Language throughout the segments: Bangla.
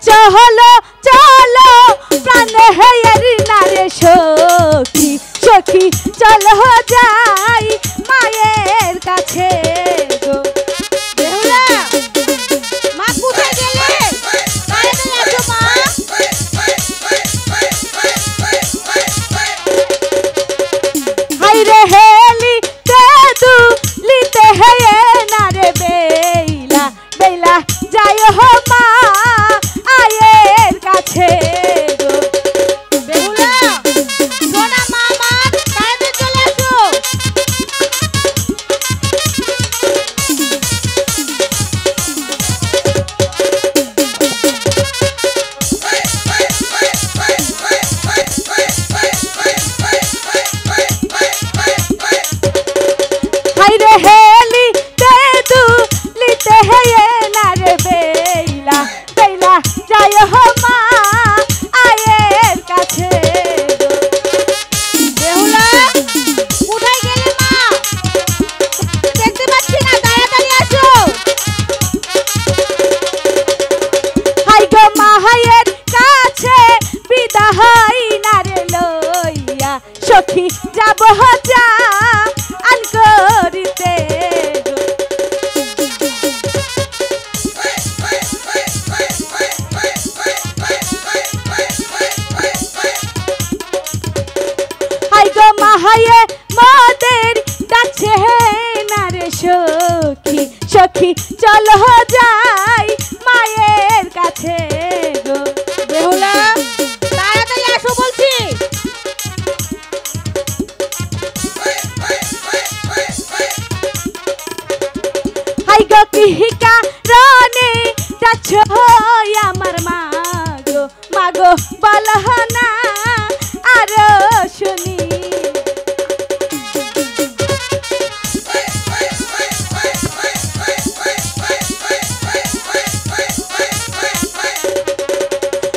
চলো চলো প্রাণে হেয়ের নারে সখী সখী চলো যাই মায়ের কাছে গো। বেহুলা মা কোথায় গেলে? তাড়াতাড়ি আসো মা। হাই রে হেলি তেদু লিতে হেয়ে নারে বেইলা বেইলা যাই হো মা আয়ের কাছে গো। বেহুলা সোনা মা আমার, তাড়াতাড়ি চলে আসো। হাই রে হেলি তেদু লিতে হেয়ে নারে বেইলা বেইলা যাই হো মা আয়ের কাছে গো। বেহুলা কোথায় গেলে মা? দেখতে পাচ্ছি না, তাড়াতাড়ি আসো। হাই গো মাহায়ের কাছে বিদায় নারে লইয়া সখী যাব যা আন করিতে গো। হাই গো মাহায়ে মদের ডাকছে নারে সখী সখী চলো যাই মায়ের কাছে গো। বেহুলা তাড়াতাড়ি আসো বলছি। হাই গো কিহিকা রনে যাচ্ছ আমার মাগো মাগো বলহ না আরো শুনি।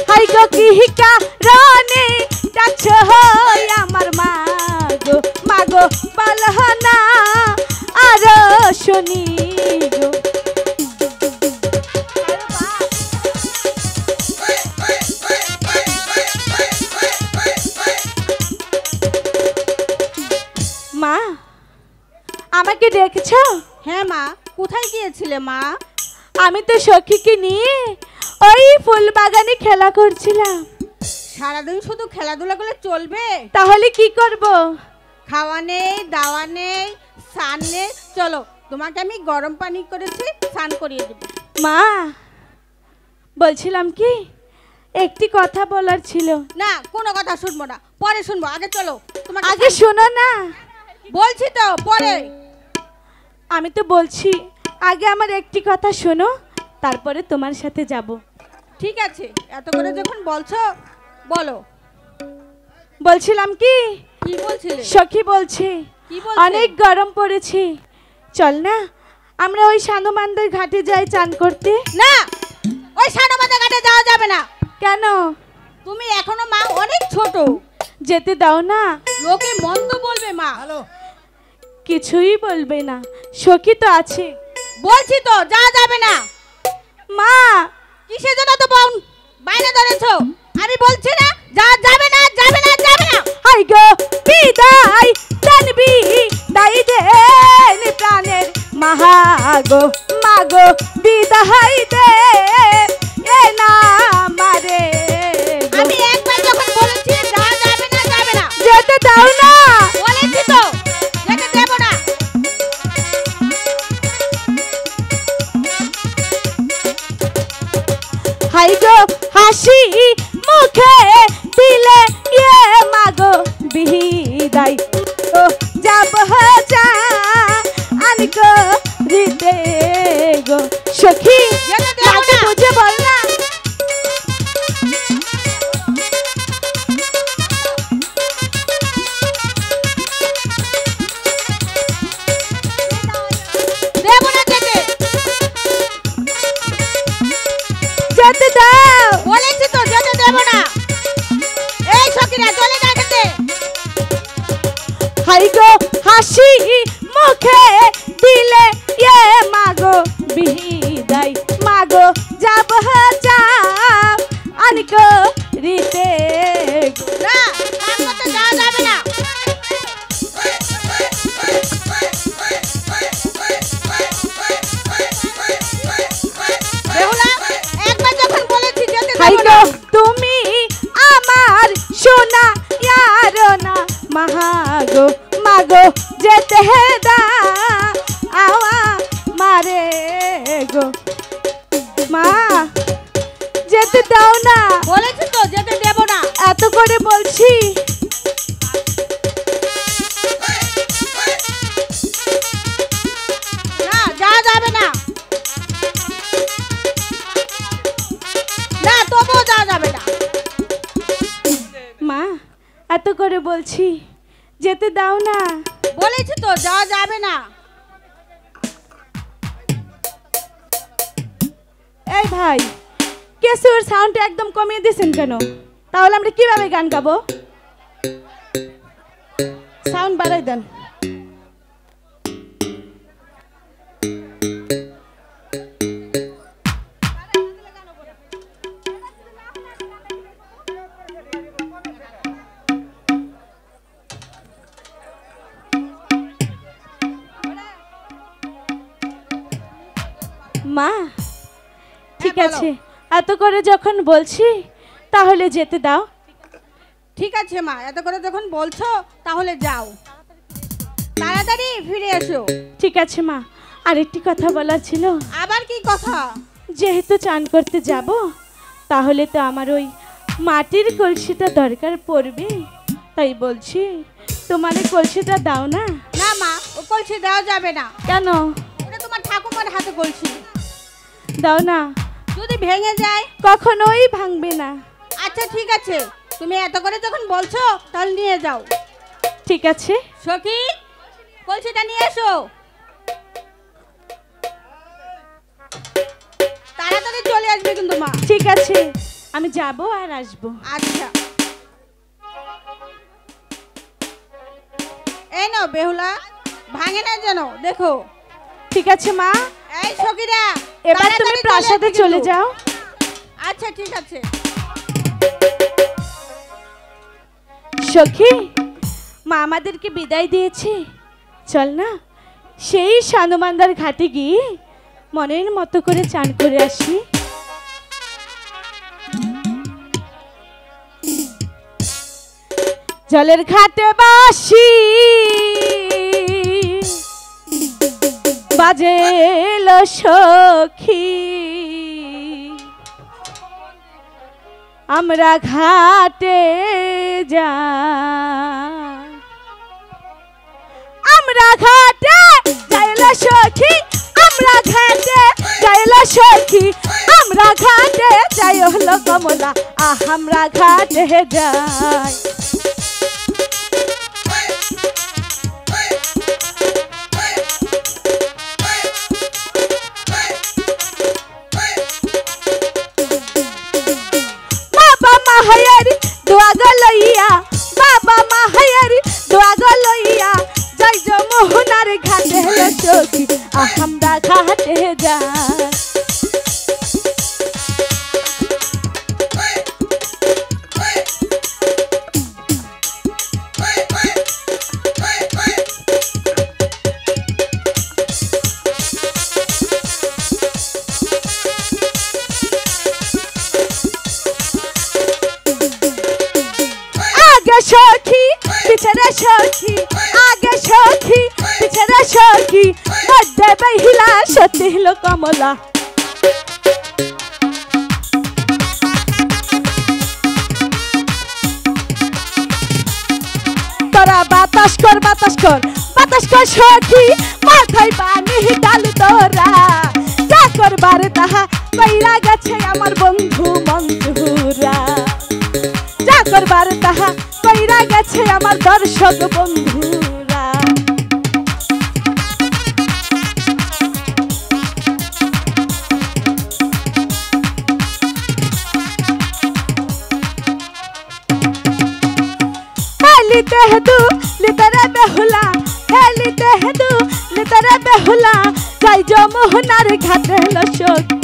হাই গো কিহিকা রনে যাচ্ছ আমার মাগো মাগো বলহ না আরো শুনি গো। মা আমাকে দেখছো? হ্যাঁ মা, কোথায় গিয়েছিলে মা? আমি তো সখীকে নিয়ে ওই ফুল বাগানে খেলা করছিলাম। সারাদিন শুধু খেলাধুলা করলে চলবে? তাহলে কি করব? খাওয়া নেই, দাওয়া নেই, স্নান নেই। চলো তোমাকে আমি গরম পানি করেছি, স্নান করিয়ে দেবো। মা বলছিলাম কি একটি কথা বলার ছিল। না, কোনো কথা শুনবো না, পরে শুনবো। আগে চলো, তোমাকে আগে শোনো না। বলছি তো পরে। আমি তো বলছি আগে আমার একটি কথা শোনো, তারপরে তোমার সাথে যাব। ঠিক আছে, এত করে যখন বলছো বলো। বলছিলাম কি কি বলছিলে? সখী বলছে কি বলছে? অনেক গরম পড়েছে, চল না আমরা ওই সানুমানদের ঘাটে যাই চান করতে। না, ওই সানুমাদের ঘাটে যাওয়া যাবে না। কেন? তুমি এখনো মা অনেক ছোট, যেতে দাও না। লোকে মন্দ বলবে মা। কিছুই বলবে না, সখী তো আছে। বলছি তো যাওয়া যাবে না। মা কিসের জন্য তো বোন বাইরে ধরেছো? আমি বলছি না যাওয়া যাবে না, যাবে না, যাবে না। হাই গো বিদায় জানবি দাই দেন প্রাণের মাহাগো মাগো বিদায় দে এ না মারে গো। আমি একবার যখন বলেছি যাওয়া যাবে না, যাবে না। যেতে দাও না। বলেছি তো যেতে দেব না। হাই গো হাসি মুখে দিলে ইয়ে মাগো বিদায় ও যাব যা আন করিতে গো। সখী যেতে দেব মাকে না। বুঝে বল না। দেব না যেতে। যেতে দাও। বলেছি তো যেতে দেব না। এই সখীরা চলে যা খেতে। হাই গো হাসি মুখে দিলে ইয়ে মাগো বিদায় মাগো যাব যা যেতে দাও না। বলেছি তো যেতে দেব না। এত করে বলছি। না যাওয়া যাবে না। না তবুও যাওয়া যাবে না। মা এত করে বলছি যেতে দাও না। বলেছি তো যাওয়া যাবে না। এই ভাই কেসুর সাউন্ডটা একদম কমিয়ে দিয়েছেন কেন? তাহলে আমরা কিভাবে গান গাবো? সাউন্ড বাড়াই দেন। মা ঠিক আছে, এত করে যখন বলছি তাহলে যেতে দাও। ঠিক আছে মা, এত করে যখন বলছো তাহলে যাও, তাড়াতাড়ি ফিরে এসো। ঠিক আছে মা, আরেকটি কথা বলার ছিল। আবার কি কথা? যেহেতু চান করতে যাব তাহলে তো আমার ওই মাটির কলসিটা দরকার পড়বে, তাই বলছি তোমার এই কলসিটা দাও না। না মা, ও কলসি দেওয়া যাবে না। কেন? ওটা তোমার ঠাকুমার হাতে কলসি। দাও না। যদি ভেঙে যায়? কখনোই ভাঙবে না। আচ্ছা ঠিক আছে, তুমি এত করে যখন বলছো তাহলে নিয়ে যাও। ঠিক আছে সখী, কলসিটা নিয়ে এসো, তাড়াতাড়ি চলে আসবে কিন্তু মা। ঠিক আছে, আমি যাব আর আসব। আচ্ছা এই নাও বেহুলা, ভাঙে না যেন দেখো। ঠিক আছে মা। এই সখীরা, এবার তুমি প্রাসাদে চলে যাও। আচ্ছা ঠিক আছে। সখী, মা আমাদেরকে বিদায় দিয়েছে, চল না সেই সানুমান্দার ঘাটে গিয়ে মনের মতো করে চান করে আসি। জলের ঘাটে বাসি বাজেল সখী, আমরা ঘাটে যা, আমরা ঘাটে যাইল সখী, আমরা ঘাটে যাইল সখী, আমরা ঘাটে যাই হলো কমলা, আমরা ঘাটে যাই। বাবা মাহায়ারি দোয়া গলইয়া, বাবা মাহায়ারি দোয়া গলইয়া, যাই যে মোহনার ঘাটে হলো সখী, আমরা ঘাটে যাই। সখী পিছনে সখী, আগে সখী পিছনে সখী, মধ্যে বহিলা সতী হলো কমলা। তোরা বাতাস কর বাতাস কর বাতাস কর সখী, মাথায় পানি ডাল তোরা, যা করবার তাহা কইরা গেছে আমার বন্ধু বন্ধুরা, যা করবার তাহা কইরা গেছে আমার দর্শক বন্ধুরা। হেলিতে হেদু লিতরে বেহুলা, হেলিতে হেদু লিতরে বেহুলা, যাই যে মোহনার ঘাটে হলো সখী।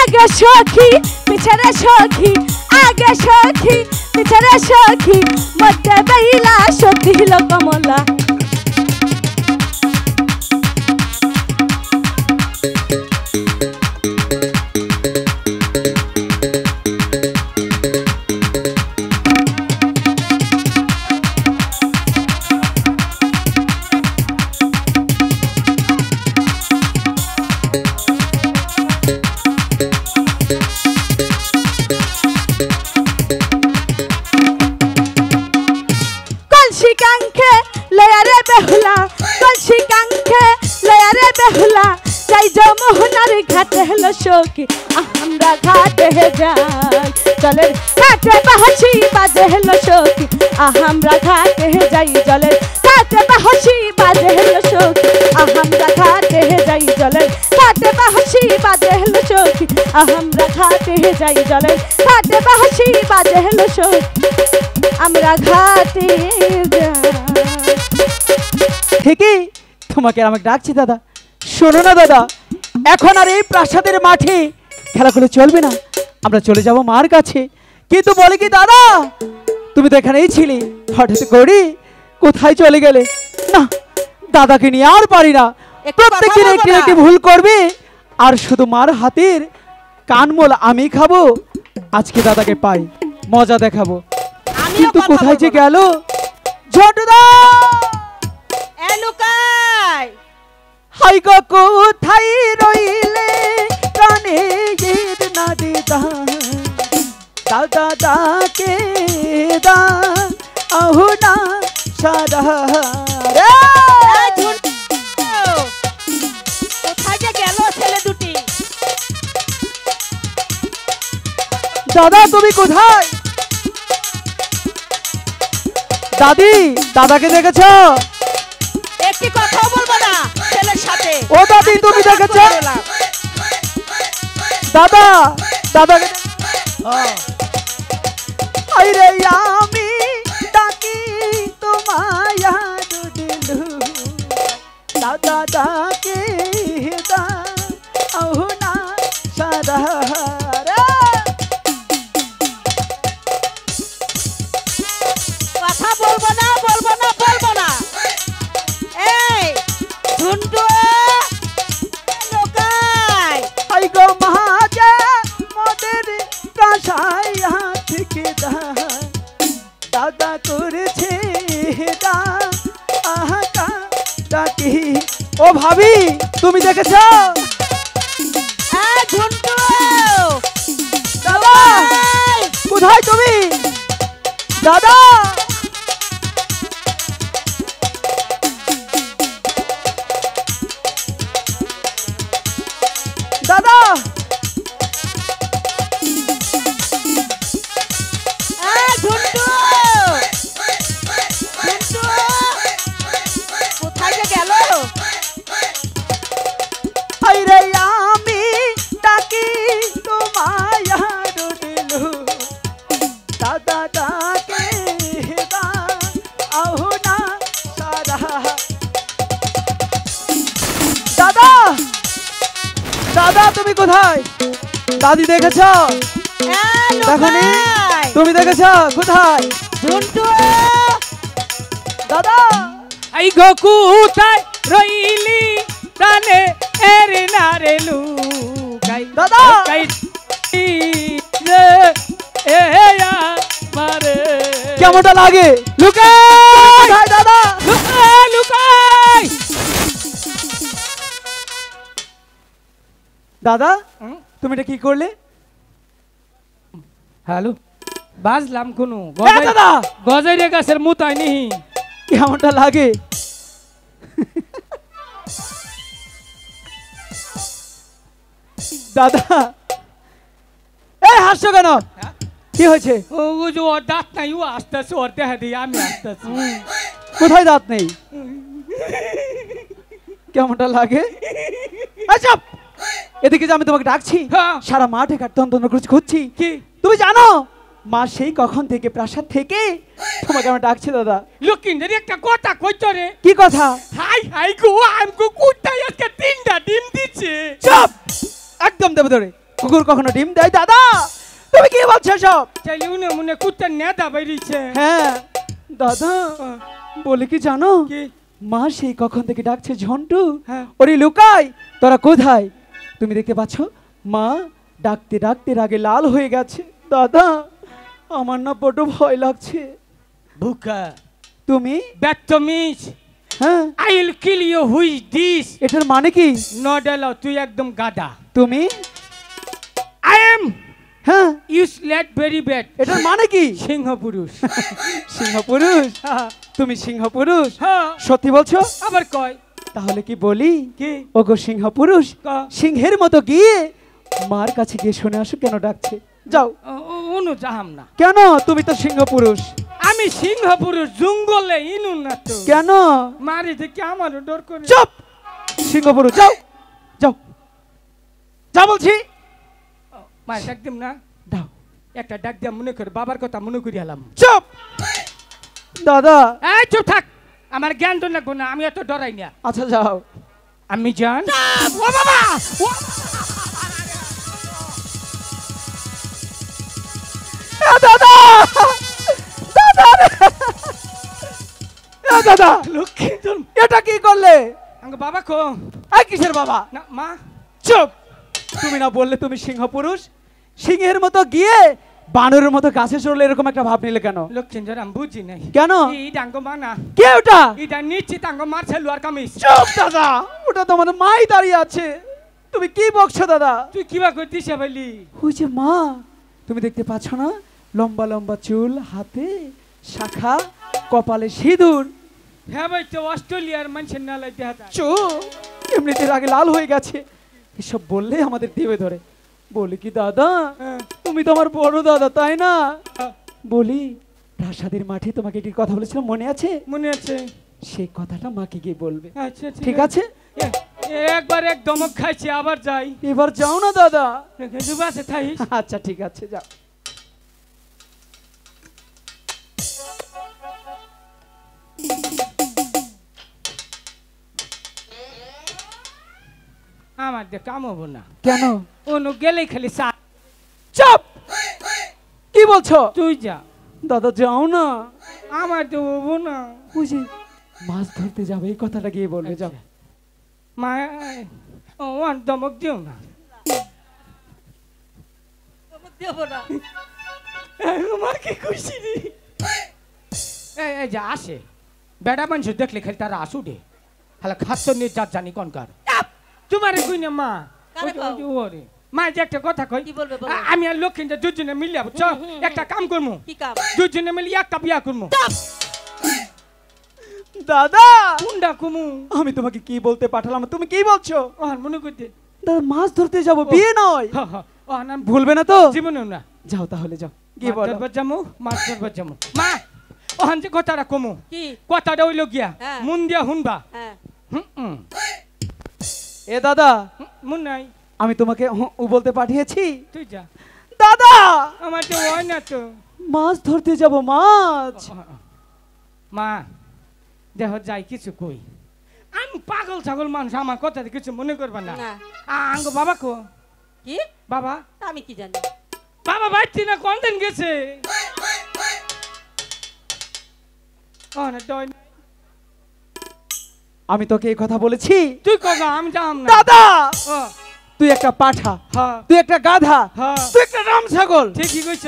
আগে সখী পিছনে সখী, আগে সখী পিছনে রে সখী মধ্যে বেইলা সত্যি হলো কমলা কাঙ্খে লয়ারে বেহুলা কলসি কাঙ্খে লয়ারে বেহুলা যাই যমুনার ঘাটে হলো সখী আমরা ঘাটে যাই জলের ঘাটে বাঁশি বাজে হলো সখী আমরা ঘাটে যাই জলের ঘাটে বাঁশি বাজে হলো সখী আমরা ঘাটে যাই জলের ঘাটে বাঁশি বাজে হলো সখী আমরা ঘাটে যাই জলের ঘাটে বাঁশি বাজে হলো সখী আমরা ঘাটে ঠিকই তোমাকে আমাকে ডাকছি দাদা শোনো না দাদা এখন আর এই প্রাসাদের মাঠে খেলা করে চলবে না আমরা চলে যাব মার কাছে কিন্তু বলে কি দাদা তুমি তো এখানেই ছিলে হঠাৎ করে কোথায় চলে গেলে না দাদাকে নিয়ে আর পারি না প্রত্যেকদিন একটি একটি ভুল করবে আর শুধু মার হাতের কানমোল আমি খাবো আজকে দাদাকে পাই মজা দেখাবো কিন্তু কোথায় যে গেল ঝটদা লুকাই হাই গো কোথায় রইলে কানে গীত না দিদা দাদা দাকে দা আহু না সারা কোথায় যে গেল ছেলে দুটি দাদা তুমি কোথায় দাদি দাদাকে দেখেছো একটি কথা বলবো না ছেলের সাথে ও দাদি তুমি দেখেছো দাদা দাদাকে আরে আমি ডাকি তোমায় দিলু দাদা ডাকে দা আহু না সারা কথা বলবো না বলবো না বলবো না এই ঝুন্টু লোকাই আই গো মহাজে মোদের কাঁসাই থেকে দাদা করেছে দা আহা ডাকি ও ভাবি তুমি দেখেছো ঝুন্টু দাদা কোথায় তুমি দাদা দাদা ঝুন্টু ঝুন্টু কোথায় যে গেল আইরে আমি ডাকি তোমায় দিলু দাদা ডাকে দা আহু না সারা দাদা দাদা তুমি কোথায় দাদি দেখেছো দেখনি তুমি দেখেছো কোথায় ঝুন্টু দাদা আই গো কোথায় রইলি তানে এরে না রে লুকাই দাদা কাই রে এ মারে কেমনটা লাগে লুকাই কোথায় দাদা লুকাই লুকাই দাদা তুমি এটা কি করলে হ্যালো বাজলাম কোনো দাদা গজাইরে গাছের মুতাই নিহি কেমনটা লাগে দাদা এই হাসছো কেন কি হয়েছে ও যে ওর দাঁত নাই ও আসতেছে ওর দেহা দিয়ে আমি আসতেছি কোথায় দাঁত নেই কেমনটা লাগে আচ্ছা এদিকে যে আমি তোমাকে ডাকছি হ্যাঁ। সারা মাঠে কাটতন খুঁজছি কি তুমি জানো মা সেই কখন থেকে প্রাসাদ থেকে তোমাকে আমি ডাকছি দাদা লক্ষ্মীদের একটা কথা কইতো রে কি কথা হাই হাই গো আমগো কুত্তায় আজকে 3টা ডিম দিচ্ছে চুপ একদম দেবে ধরে কুকুর কখনো ডিম দেয় দাদা তুমি কি বলছো সব? চাইলে উনি মনে কুত্তার নেতা বেরিয়েছে। হ্যাঁ দাদা, বলে কি জানো, কি? মা সেই কখন থেকে ডাকছে ঝন্টু, হ্যাঁ। ওরে লুকাই, তোরা কোথায়? তুমি দেখতে পাচ্ছ মা ডাকতে ডাকতে রাগে লাল হয়ে গেছে। দাদা আমার না বড় ভয় লাগছে। বুকা তুমি? ব্যাটমিজ, হ্যাঁ, I will kill you, who is this? এটার মানে কি? নট অ্যালাউ, তুই একদম গাধা। তুমি? আই এম হ্যাঁ, ইউজলেস, ভেরি ব্যাড। এটার মানে কি? সিংহ পুরুষ। সিংহ পুরুষ? তুমি সিংহ পুরুষ? হ্যাঁ। সত্যি বলছো? আবার কয় তাহলে কি বলি, কি? ওগো সিংহ পুরুষ, কা? সিংহের মতো গিয়ে মার কাছে গিয়ে শুনে আসো কেন ডাকছে। যাও। অনু যাহাম না। কেন? তুমি তো সিংহ পুরুষ। আমি সিংহ পুরুষ, জঙ্গলে ইনু না তো। কেন? মারি দেখি আমারও ডর করে। চুপ! সিংহ পুরুষ, যাও যাও, যা বলছি। মার ডাক দিম না? দাও। একটা ডাক দিয়া মনে করে বাবার কথা মনে করি এলাম। চুপ! দাদা। এই চুপ থাক, আমার জ্ঞান তো লাগবো না, আমি এত ডরাই না। আচ্ছা যাও। আমি জান। ও বাবা, ও দাদা, দাদা, দাদা, লক্ষ্মী তোর এটা কি করলে? আঙ্গ বাবা কো? এই কিসের বাবা? না মা। চুপ! তুমি না বললে তুমি সিংহ পুরুষ? সিংহের মতো গিয়ে বানরের মতো গাছে চড়লে এরকম একটা ভাব নিলে কেন? লক্ষ্মীঞ্জর আমি বুঝি নাই। কেন? এই ডাঙ্গ মা না, কে ওটা? এটা নিশ্চিত আঙ্গ মারছে লোয়ার কামিজ। চুপ দাদা, ওটা তোমার মাই দাঁড়িয়ে আছে। তুমি কি বকছো দাদা? তুই কিবা করতিস বলি? ওই যে মা, তুমি দেখতে পাচ্ছ না, লম্বা লম্বা চুল, হাতে শাখা, কপালে সিঁদুর। হ্যাঁ ভাই, তো অস্ট্রেলিয়ার মানুষের না লাই দেখা যায়। চুপ! এমনিতে রাগে লাল হয়ে গেছে। এসব বললে আমাদের দেবে ধরে। বলি কি দাদা, তুমি তো আমার বড় দাদা তাই না? বলি প্রাসাদের মাঠে তোমাকে একটি কথা বলেছিলাম, মনে আছে? মনে আছে। সেই কথাটা মাকে গিয়ে বলবে। আচ্ছা ঠিক আছে? একবার এক দমক খাইছি, আবার যাই। এবার যাও না দাদা। বাসে থাইস। আচ্ছা ঠিক আছে, যাও। আমার দিয়ে কাম হবো না। কেন? অনু গেলেই খালি চা। চুপ! কি বলছো? তুই যা। দাদা যাও না। আমার তো হবো না। বুঝি মাছ ধরতে যাবে, এই কথাটা গিয়ে বলবে। যাও। মা, ও আর দমক দিও না। মা কি খুশি রে। এই যা আসে বেড়া মানুষ দেখলে খালি তারা আসুডে খালা খাদ্য নিয়ে যা জানি কনকার তোমার কই না মা। ওরে মা যে একটা কথা কই, আমি আর লক্ষ্মীটা দুজনে মিলিয়া বুঝছো একটা কাম করবো। দুজনে মিলিয়ে একটা বিয়া করবো। দাদা, কোনটা কমু? আমি তোমাকে কি বলতে পাঠালাম, তুমি কি বলছো? ওহান মনে করতে দাদা মাছ ধরতে যাব, বিয়ে নয়। ওহান ভুলবে না তো? জীবনেও না। যাও তাহলে, যাও গিয়ে বলো। যামু মাছ ধরবার যামু। মা ওহান যে কথাটা কমু, কি কথাটা হইল গিয়া মন দিয়া শুনবা। এ দাদা, মন নাই। আমি তোমাকে ও বলতে পাঠিয়েছি। তুই যা। দাদা আমার তো হয় না তো। মাছ ধরতে যাব, মাছ। মা দেহ যাই কিছু কই, আমি পাগল ছাগল মানুষ, আমার কথা কিছু মনে করবা না। আঙ্গ বাবা কো? কি বাবা? আমি কি জানি। বাবা বাইছি না কোন দিন গেছে। আমি তোকে এই কথা বলেছি? তুই কগা, আমি যাম না। দাদা তুই একটা পাঠা, তুই একটা গাধা, তুই একটা রাম ছাগল। ঠিকই কইছ।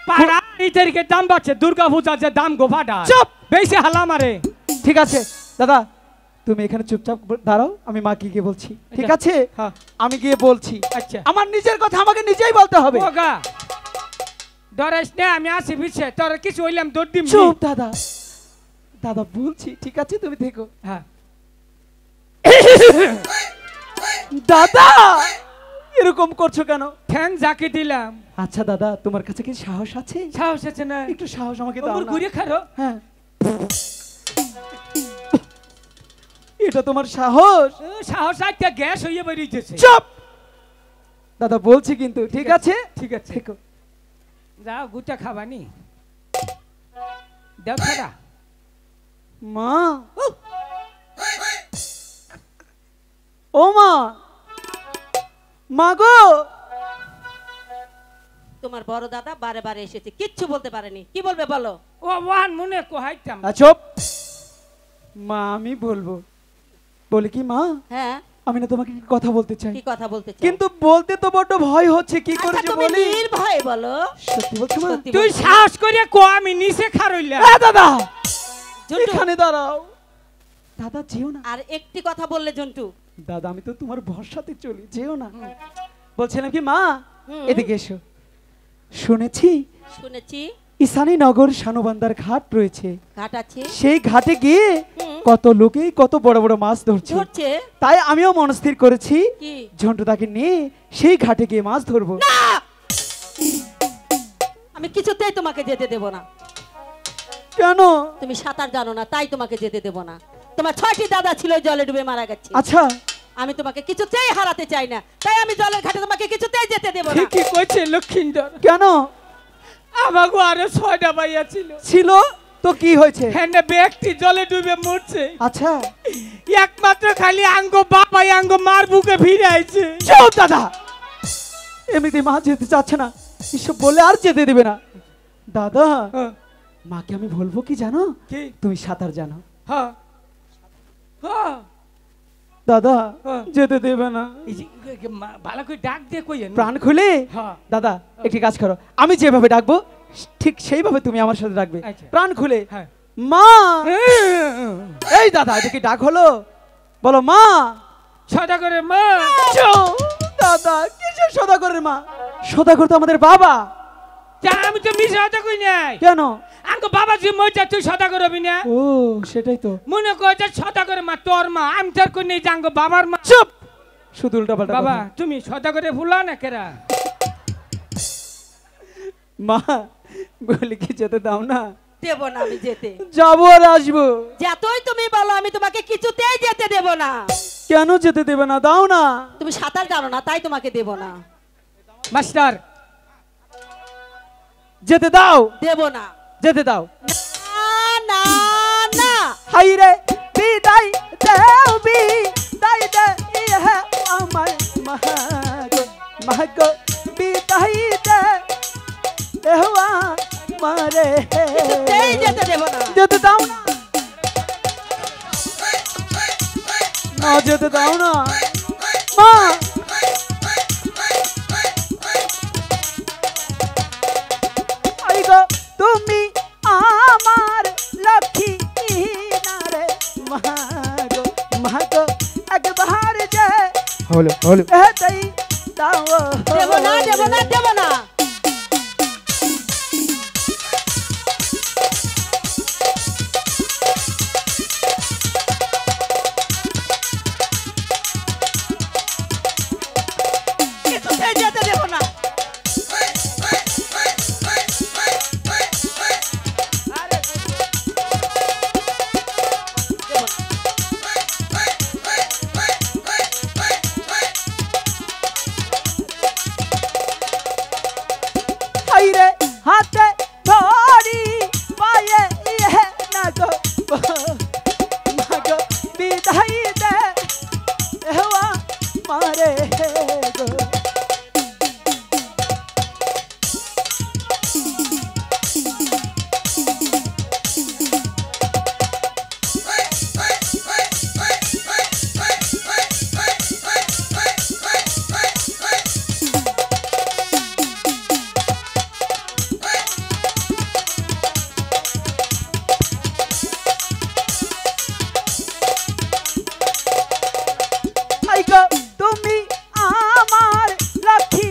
পাড়া এই তারিখে দাম বাড়ছে, দুর্গা পূজা যে দাম গো ফাটা। চুপ! বেশি হালা মারে। ঠিক আছে দাদা, তুমি এখানে চুপচাপ দাঁড়াও, আমি মাকে গিয়ে বলছি। ঠিক আছে? আমি গিয়ে বলছি। আচ্ছা, আমার নিজের কথা আমাকে নিজেই বলতে হবে। ওগা ডরাইস না, আমি আসি বিছে, তোর কিছু হইলাম দৌড় দিম। চুপ দাদা, দাদা বলছি। ঠিক আছে, তুমি দেখো। হ্যাঁ দাদা এরকম করছো কেন? ফ্যান যাকে দিলাম। আচ্ছা দাদা, তোমার কাছে কি সাহস আছে? সাহস আছে না? একটু সাহস আমাকে দাও না। ঘুরে খারো। হ্যাঁ, এটা তোমার সাহস? সাহস একটা গ্যাস হইয়া বেরিয়েছে। চুপ দাদা, বলছি কিন্তু। ঠিক আছে, ঠিক আছে। দেখো। যাও গুটা খাবানি দেখ খারা। মা, ও মা, মা গো, তোমার বড় দাদা বারে বারে এসেছে, কিচ্ছু বলতে পারেনি। কি বলবে বলো? ও ওয়ান মনে কোহাইতাম। চুপ। মা আমি বলবো। বলি কি মা, হ্যাঁ আমি না তোমাকে কি কথা বলতে চাই, কি কথা বলতে চাও? কিন্তু বলতে তো বড় ভয় হচ্ছে, কি করে আচ্ছা, যে তুমি বলি। নির্ভয়ে বলো। সত্যি বলছো মা? সত্যি তুই বলছি। সাহস করে কো আমি নিচে খারইলাম। দাদা ঝন্টু, এখানে দাঁড়াও। দাদা যেও না। আর একটি কথা বললে ঝন্টু। দাদা আমি তো তোমার ভরসাতে চলি, যেও না। বলছিলাম কি মা, হুম। এদিকে এসো। শুনেছি শুনেছি ঈশানীনগর শানুবান্দার ঘাট রয়েছে, ঘাট আছে। সেই ঘাটে গিয়ে হুম। কত লোকেই কত বড় বড় মাছ ধরছে। ধরছে? তাই আমিও মনস্থির করেছি কি? ঝন্টু তাকে নিয়ে সেই ঘাটে গিয়ে মাছ ধরবো। না! আমি কিছুতেই তোমাকে যেতে দেব না। কেন? তুমি সাঁতার জানো না, তাই তোমাকে যেতে দেব না। তোমার 6টি দাদা ছিল, জলে ডুবে মারা গেছে। আচ্ছা আমি তোমাকে কিছুতেই হারাতে চাই না, তাই আমি জলের ঘাটে তোমাকে কিছুতেই যেতে দেব না। কি কইছে লক্ষিন্দর? কেন? আমাগো আরো 6টা ভাইয়া ছিল। ছিল তো কি হয়েছে? হ্যাঁ ব্যক্তি জলে ডুবে মরছে, আচ্ছা একমাত্র খালি আঙ্গো বাবাই আঙ্গো মার বুকে ফিরে আইছে। চুপ দাদা, এমনিতে মা যেতে চাচ্ছে না, এসব বলে আর যেতে দেবে না। দাদা হ্যাঁ, মাকে আমি বলবো কি জানো, কি? তুমি সাঁতার জানো। হ্যাঁ হ্যাঁ দাদা হ্যাঁ। যেতে দেবে না। এই যে, ভালো করে ডাক দিয়ে কইয়েন। প্রাণ খুলে হ্যাঁ। দাদা একটি কাজ করো, আমি যেভাবে ডাকবো ঠিক সেইভাবে তুমি আমার সাথে ডাকবে। আচ্ছা। প্রাণ খুলে হ্যাঁ। মা। এই দাদা এটা কি ডাক হলো? বলো মা। সদাগরের মা। চুপ, দাদা কিসের সদাগরের মা? সদাগর তো আমাদের বাবা। যা, আমি তো মিশে হতে কই নাই। কেন? আঙ্গো বাবা যে মরছে তুই সদাগর হবি না? ও সেটাই তো। মনে কর যে সদাগরের মা তোর মা, আমি তোর কই নেই আঙ্গো বাবার মা। চুপ, শুধু উল্টা পাল্টা বাবা কথা। তুমি সদাগরে ভুলা না কেরা? মা বলি কি যেতে দাও না। দেব না আমি যেতে। যাবো আর আসবো। যতই তুমি বলো আমি তোমাকে কিছুতেই যেতে দেব না। কেন যেতে দেবে না? দাও না। তুমি সাঁতার জানো না, তাই তোমাকে দেব না। মাস্টার যেতে দাও। দেব না। যেতে দাও। না না না। হাই রে বিদায় দেও, বিদায় দে ইহে আমার মাগো, মাগো বিদায় দে এহওয়া মারে। কিছুতেই যেতে দেব না। যেতে দাও না। না যেতে দাও না মা। আই গো তুমি আমার লক্ষ্মী নারে, মাগো মাগো একবার যে হলো হলো এতেই দাও। দেব না দেব না দেব না। কিছুতেই যেতে দেব না। হাই রে হাতে ধরি পায়ে ইহে না গো, মাগো বিদায় দে এহওয়া মারে গো। গো তুমি আমার লক্ষ্মী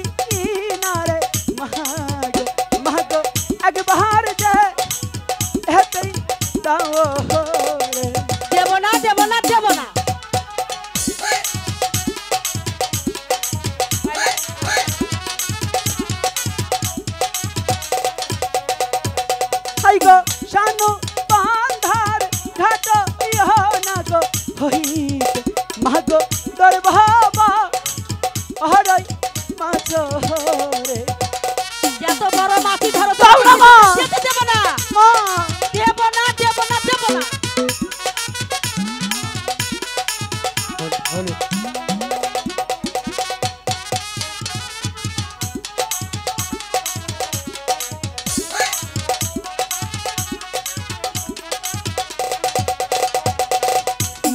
নারে, মাগো মাগো একবার যে এতেই দাও রে। দেব না দেব না দেব না। হাই গো শানু বান্ধার ঘাট ইহ না গো হইতে, মাগো দরবাবা হরই মাছ রে। যত বড় মাছি ধরো দাও না মা। যেতে দেব না। মা দেব না দেব না দেব না।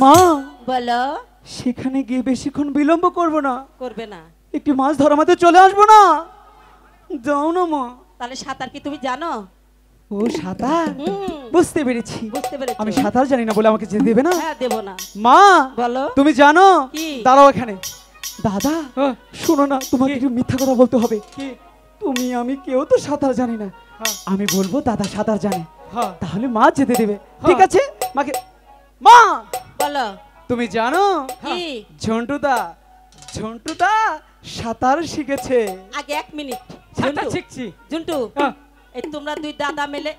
মা বলো। সেখানে গিয়ে বেশিক্ষণ বিলম্ব করব না, করবে না? একটি মাছ ধরা মাঝে চলে আসবো না? যাও না মা। তাহলে সাঁতার কি তুমি জানো? ও সাঁতার, হুম, বুঝতে পেরেছি। বুঝতে পেরেছো? আমি সাঁতার জানি না বলে আমাকে যেতে দেবে না? হ্যাঁ, দেব না। মা বলো। তুমি জানো, কি? দাঁড়াও এখানে। দাদা হ্যাঁ। শোনো না, তোমাকে কি? একটু মিথ্যা কথা বলতে হবে। কি? তুমি আমি কেউ তো সাঁতার জানি না। হ্যাঁ। আমি বলবো দাদা সাঁতার জানে, হ্যাঁ। তাহলে মা যেতে দেবে। হ্যাঁ। ঠিক আছে মাকে। মা বলো। তুমি জানো কি? ঝন্টুদা সাঁতার শিখেছে। আগে 1 মিনিট। সাঁতার জুন্টু, শিখছি। জুন্টু, হ্যাঁ। এই তোমরা দুই দাদা মিলে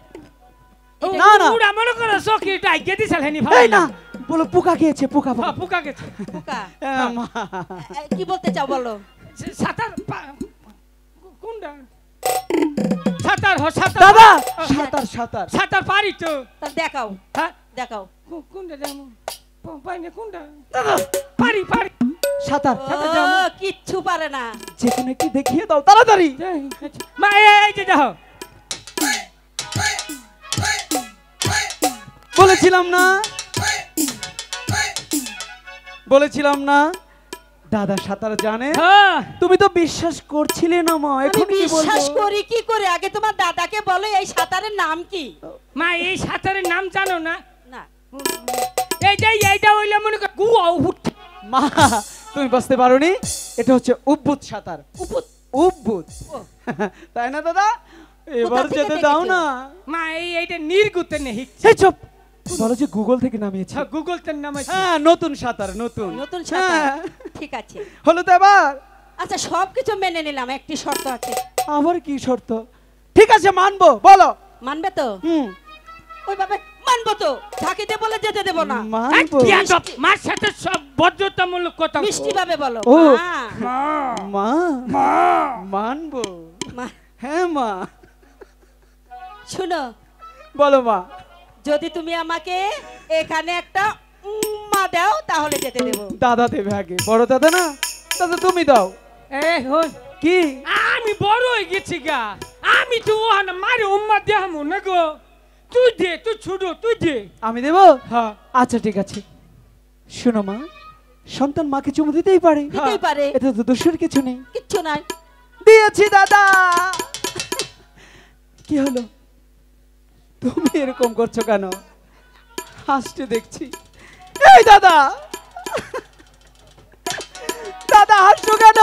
না না পুরা মনে করো চকিটা আইগে দিছাল হেনি ভাই এই না বলো, পোকা খেয়েছে, পোকা পোকা। পোকা গেছে। পোকা। মা, কি বলতে চাও বলো? সাঁতার কোনটা? সাঁতার সাঁতার দাদা সাঁতার সাঁতার সাঁতার পারি তো। তাহলে দেখাও, হ্যাঁ, দেখাও। কোনটা যাবো? পাইনি কোনটা? পারি পারি সাঁতার ও, কিচ্ছু পারে না। যেখানে কি দেখিয়ে দাও তাড়াতাড়ি। মা এই যে যাও। বলেছিলাম না দাদা সাঁতার জানে। হ্যাঁ, তুমি তো বিশ্বাস করছিলে না মা, আমি এখন কি বিশ্বাস বলবো? করি কি করে? আগে তোমার দাদাকে বলো এই সাঁতারের নাম কি? মা এই সাঁতারের নাম জানো না? না। এই যে এইটা হইলে মনে কর গুয়া উঠ। মা তুমি বুঝতে পারোনি, এটা হচ্ছে উদ্ভুত সাঁতার। উপুত। উদ্ভুত ও, তাই না দাদা? এবার থেকে যেতে দাও দেখেছো? না। মা এইটা নির্গুতে নেই। এই চুপ, বলো যে গুগল থেকে নামিয়েছে। গুগল তের নাম আছে। হ্যাঁ নতুন সাঁতার, নতুন নতুন সাঁতার। হ্যাঁ। ঠিক আছে। হলো তো এবার? আচ্ছা, সবকিছু মেনে নিলাম, একটি শর্ত আছে। আবার কি শর্ত? ঠিক আছে মানবো, বলো। মানবে তো? হুম ওই বাবা, মানবো তো, থাকিতে বলে যেতে দেব না। মানবো। মার সাথে সব বদ্ধতামূলক কথা। মিষ্টি ভাবে বলো। ও। মা, মা মা মানবো। মা, হ্যাঁ মা, শুনো, বলো মা। যদি তুমি আমাকে এখানে একটা উম্মা দাও তাহলে যেতে দেব। দাদা দেবে আগে, বড় দাদা না? দাদা তুমি দাও। এই হই কি? আমি বড় হয়ে গেছি গা, আমি তো ওহানা মারে উম্মা দেহামু না গো। তুই দে, তুই ছোট, তুই দে। আমি দেবো? হ্যাঁ, আচ্ছা ঠিক আছে। শোনো মা, সন্তান মাকে চুমু দিতেই পারে, দিতেই পারে, এতে তো দোষের কিছু নেই। কিচ্ছু নাই। দিয়েছি দাদা। কি হলো, তুমি এরকম করছো কেন? হাসতে দেখছি। এই দাদা, দাদা হাসছো কেন?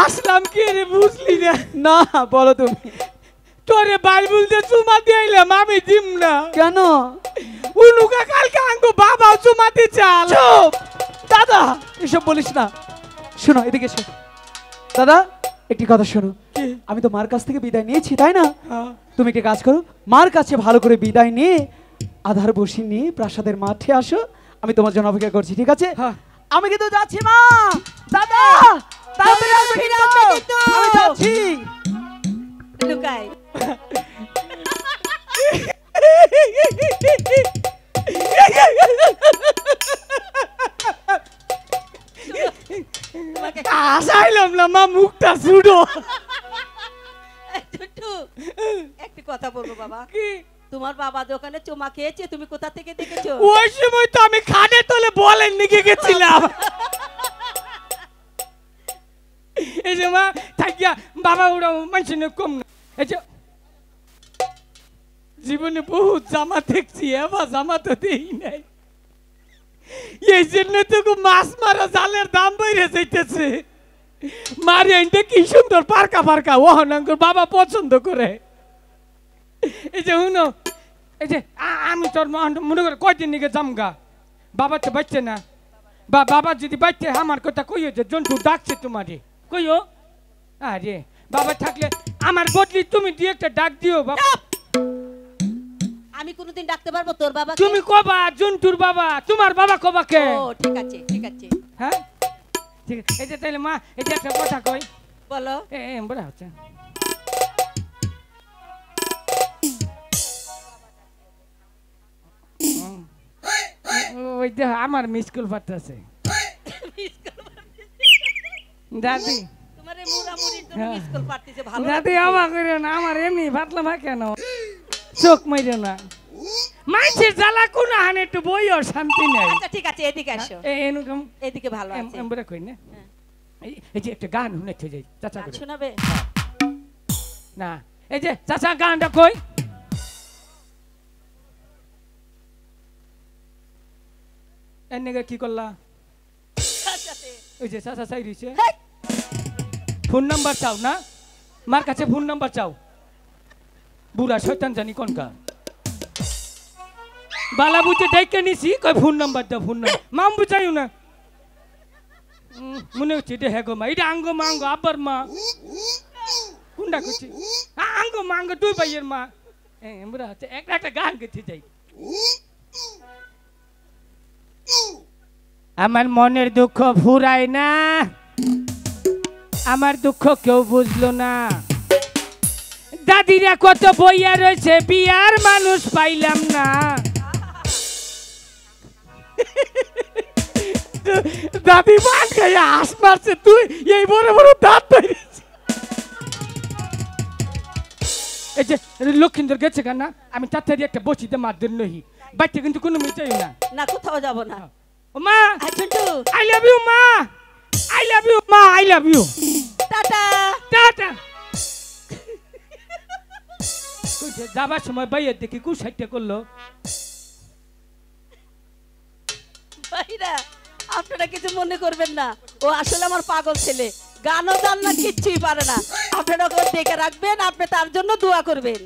আসলাম কি রে বুঝলি না? না বলো তুমি। তোরে বাইবেল দিয়ে চুমা দিলাম, আমি দিম না। কেন? উনুকা কালকে আঙ্গো বাবা চুমা দি চাল। চুপ দাদা, এসব বলিস না। শোনো এদিকে এসো। দাদা একটি কথা শোনো, আমি তো মার কাছ থেকে বিদায় নিয়েছি তাই না? তুমি একটি কাজ করো, মার কাছে ভালো করে বিদায় নিয়ে আধার বসি নিয়ে প্রাসাদের মাঠে আসো, আমি তোমার জন্য অপেক্ষা করছি, ঠিক আছে? হ্যাঁ। আমি কিন্তু যাচ্ছি মা। দাদা তাড়াতাড়ি আসবে ফিরে কিন্তু। আসবে কিন্তু। আমি যাচ্ছি। লুকাই। তোমাকে আসাইলাম না মা, মুখটা ছুড়ো। টুটু, একটি কথা বলবো বাবা। কি? তোমার বাবা দোকানে চুমা খেয়েছে, তুমি কোথা থেকে দেখেছো? ওই সময় তো আমি খানে তোলে বলেন নিকে গেছিলাম। এই যে মা থাকিয়া বাবা ওরা মানুষের কম না। এই যে জীবনে বহুত জামা দেখছি, এবার জামা তো দেই নাই। এই জন্য তো মাছ মারা জালের দাম বেড়ে যাইতেছে। মারি আনতে কি সুন্দর পার্কা পার্কা ওহনাঙ্কর বাবা পছন্দ করে। এই যে শুনো, এই যে আমি তোর মনে করে কয়দিন নিকে জামগা, বাবা তো বাচ্চে না। বাবা যদি বাচ্চে আমার কথা কইও যে জন্টু ডাকছে তোমারে, কইও। আরে বাবা থাকলে আমার বদলি তুমি দিয়ে একটা ডাক দিও বাবা। আমি কোনোদিন ডাকতে পারবো তোর বাবা? তুমি কবা জন্টুর বাবা, তোমার বাবা কবা কে? ও ঠিক আছে, ঠিক আছে, হ্যাঁ ঠিক আছে। এই যে তাহলে মা, এই যে একটা কথা কই। বলো। বলা হচ্ছে ওই যে আমার মিস কল পাঠাছে দাদি। তোমার এই মুড়ামুড়ির জন্য হ্যাঁ। মিস কল পাঠিয়েছে, ভালো দাদি লাগছে। অবাক করিও না, আমার এমনি ভাতলা ভাই কেন চোখ মাইরো না। মাইছের জ্বালা কোন হানে একটু বইও শান্তি নাই। আচ্ছা ঠিক আছে, এদিকে আসো। এরকম এদিকে ভালো আছে। আমরা কই না হ্যাঁ। এই যে একটা গান শুনেতে যাই চাচা গান করে। শোনাবে? না এই যে চাচা গানটা কই। এনে কি করলা? ওই যে চাচা চাই দিছে হেই! ফোন নাম্বার চাও না, মার কাছে ফোন নাম্বার চাও। বুড়া শয়তান জানি কোনকা বালা বুঝে ডাইকে নিছি কই ফোন নাম্বার দাও, ফোন নাম্বার মাম বুঝাইও না। মনে হচ্ছে এটা হ্যাগো মা, এটা আঙ্গো মা, আঙ্গো আব্বার মা। কোনটা করছি? আঙ্গো মা, আঙ্গো দুই ভাইয়ের মা। বুড়া হচ্ছে একটা গান গেতে যাই। আমার মনের দুঃখ ফুরায় না, আমার দুঃখ কেউ বুঝলো না। দাদিরা কত বইয়া রয়েছে, বিয়ার মানুষ পাইলাম না। দাদি মান খাইয়া হাস মারছে, তুই এই বড় বড় দাঁত বেরিয়েছে। এই যে লক্ষ্মীন্দর গেছে কেন, আমি তাড়াতাড়ি একটা বসিতে মারদের নহি বাচ্চা, কিন্তু কোনো মিটাই না। না কোথাও যাব না। ও মা, ঝন্টু আই লাভ ইউ মা, আই লাভ ইউ মা, আই লাভ ইউ, টাটা। টাটা। যাবার সময় বাইয়ের দেখি কুসাইটে করলো। ভাইরা আপনারা কিছু মনে করবেন না, ও আসলে আমার পাগল ছেলে, গানও জান না, কিচ্ছুই পারে না। আপনারা ওকে দেখে রাখবেন, আপনি তার জন্য দোয়া করবেন।